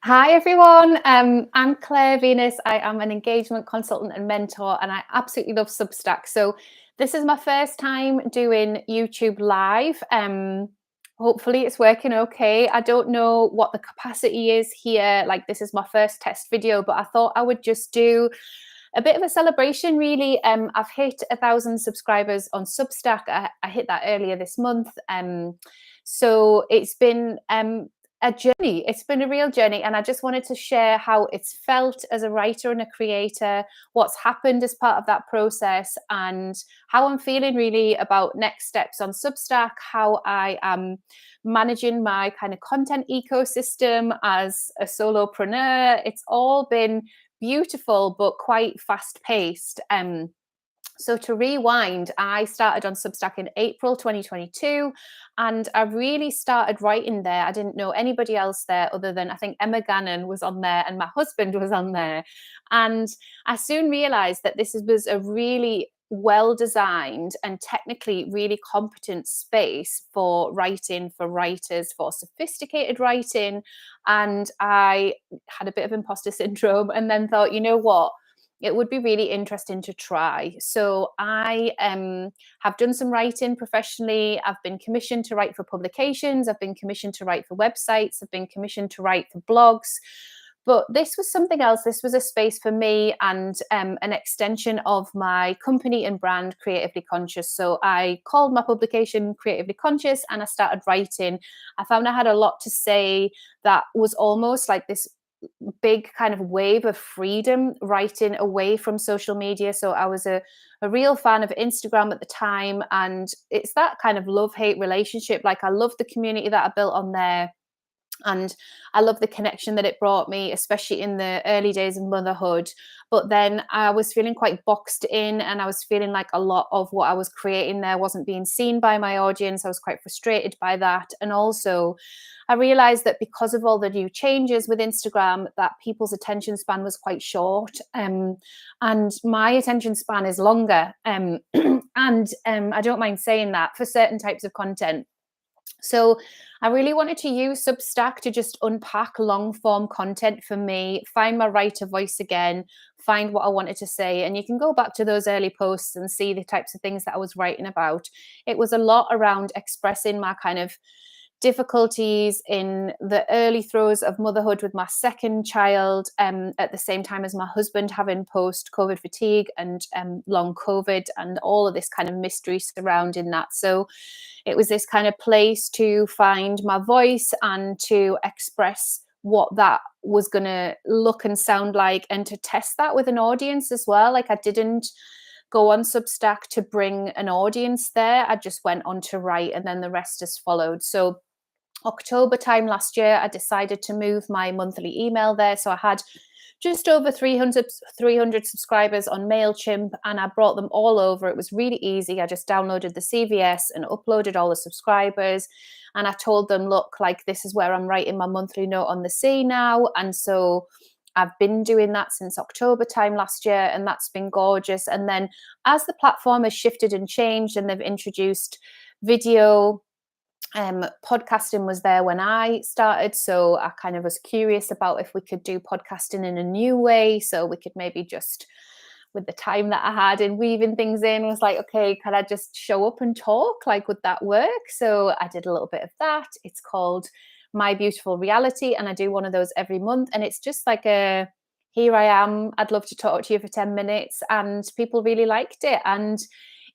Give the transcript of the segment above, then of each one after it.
Hi everyone. I'm Claire Venus. I am an engagement consultant and mentor, and I absolutely love Substack. So this is my first time doing YouTube live. Hopefully it's working okay. I don't know what the capacity is here. Like this is my first test video, but I thought I would just do a bit of a celebration really. I've hit 1,000 subscribers on Substack. I hit that earlier this month. So it's been a journey. It's been a real journey, and I just wanted to share how it's felt as a writer and a creator, what's happened as part of that process, and how I'm feeling really about next steps on Substack, how I am managing my kind of content ecosystem as a solopreneur. It's all been beautiful but quite fast paced. So to rewind, I started on Substack in April 2022, and I really started writing there. I didn't know anybody else there other than I think Emma Gannon was on there and my husband was on there. And I soon realized that this was a really well designed and technically really competent space for writing, for writers, for sophisticated writing. And I had a bit of imposter syndrome and then thought, you know what? It would be really interesting to try. So I have done some writing professionally. I've been commissioned to write for publications. I've been commissioned to write for websites. I've been commissioned to write for blogs. But this was something else. This was a space for me and an extension of my company and brand, Creatively Conscious. So I called my publication Creatively Conscious and I started writing. I found I had a lot to say that was almost like this big kind of wave of freedom writing away from social media. So I was a real fan of Instagram at the time. And it's that kind of love-hate relationship. Like I love the community that I built on there. And I love the connection that it brought me, especially in the early days of motherhood. But then I was feeling quite boxed in, and I was feeling like a lot of what I was creating there wasn't being seen by my audience. I was quite frustrated by that. And also, I realized that because of all the new changes with Instagram, that people's attention span was quite short. And my attention span is longer. And I don't mind saying that for certain types of content. So I really wanted to use Substack to just unpack long form content for me, find my writer voice again, find what I wanted to say. And you can go back to those early posts and see the types of things that I was writing about. It was a lot around expressing my kind of difficulties in the early throes of motherhood with my second child, at the same time as my husband having post-COVID fatigue and long COVID and all of this kind of mystery surrounding that. So it was this kind of place to find my voice and to express what that was going to look and sound like, and to test that with an audience as well. Like I didn't go on Substack to bring an audience there. I just went on to write, and then the rest has followed. So October time last year, I decided to move my monthly email there. So I had just over 300 subscribers on MailChimp, and I brought them all over. It was really easy. I just downloaded the CVS and uploaded all the subscribers. And I told them, look, like this is where I'm writing my monthly note on the sea now. And so I've been doing that since October time last year, and that's been gorgeous. And then as the platform has shifted and changed and they've introduced video, podcasting was there when I started. So I kind of was curious about if we could do podcasting in a new way. So we could maybe just, with the time that I had in weaving things in, was like, okay, can I just show up and talk? Like, would that work? So I did a little bit of that. It's called My Beautiful Reality, and I do one of those every month. And it's just like a, here I am, I'd love to talk to you for 10 minutes. And people really liked it. And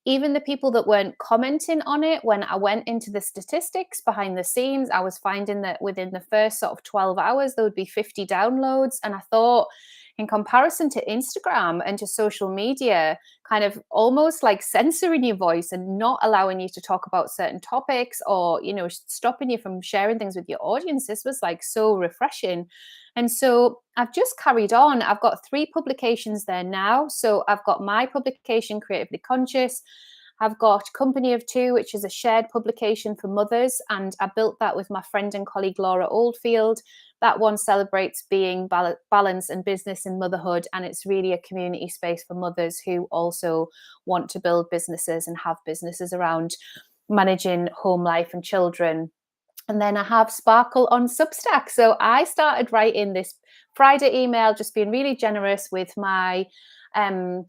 even the people that weren't commenting on it, when I went into the statistics behind the scenes, I was finding that within the first sort of 12 hours, there would be 50 downloads. And I thought, in comparison to Instagram and to social media, kind of almost like censoring your voice and not allowing you to talk about certain topics, or, you know, stopping you from sharing things with your audience, this was like so refreshing. And so I've just carried on. I've got 3 publications there now. So I've got my publication, Creatively Conscious. I've got Company of Two, which is a shared publication for mothers. And I built that with my friend and colleague, Laura Oldfield. That one celebrates being balance and business in motherhood. And it's really a community space for mothers who also want to build businesses and have businesses around managing home life and children. And then I have Sparkle on Substack. So I started writing this Friday email, just being really generous with my um,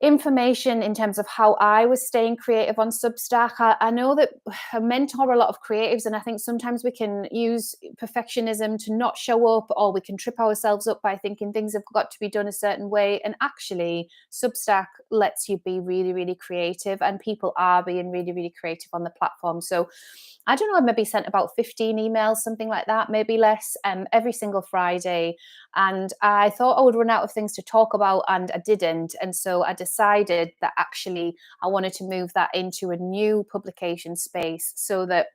information in terms of how I was staying creative on Substack. I know that I mentor a lot of creatives, and I think sometimes we can use perfectionism to not show up, or we can trip ourselves up by thinking things have got to be done a certain way. And actually, Substack lets you be really, really creative, and people are being really, really creative on the platform. So I don't know, I maybe sent about 15 emails, something like that, maybe less, every single Friday. And I thought I would run out of things to talk about, and I didn't. And so I decided that actually I wanted to move that into a new publication space so that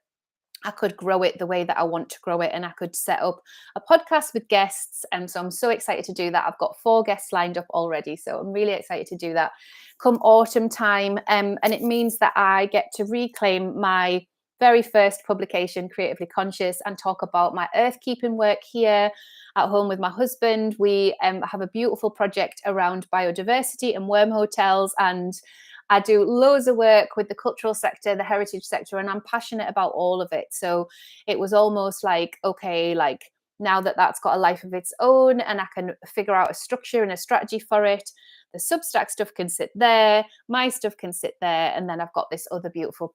I could grow it the way that I want to grow it, and I could set up a podcast with guests. And so I'm so excited to do that. I've got 4 guests lined up already. So I'm really excited to do that come autumn time. And it means that I get to reclaim my very first publication, Creatively Conscious, and talk about my earth keeping work here at home with my husband. We have a beautiful project around biodiversity and worm hotels, and I do loads of work with the cultural sector, the heritage sector, and I'm passionate about all of it. So it was almost like, okay, like now that that's got a life of its own and I can figure out a structure and a strategy for it, the Substack stuff can sit there, my stuff can sit there, and then I've got this other beautiful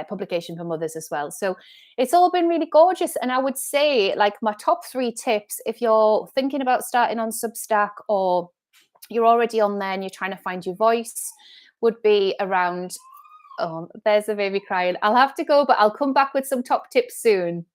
publication for mothers as well. So it's all been really gorgeous. And I would say, like, my top 3 tips, if you're thinking about starting on Substack, or you're already on there and you're trying to find your voice, would be around, oh, there's a baby crying. I'll have to go, but I'll come back with some top tips soon.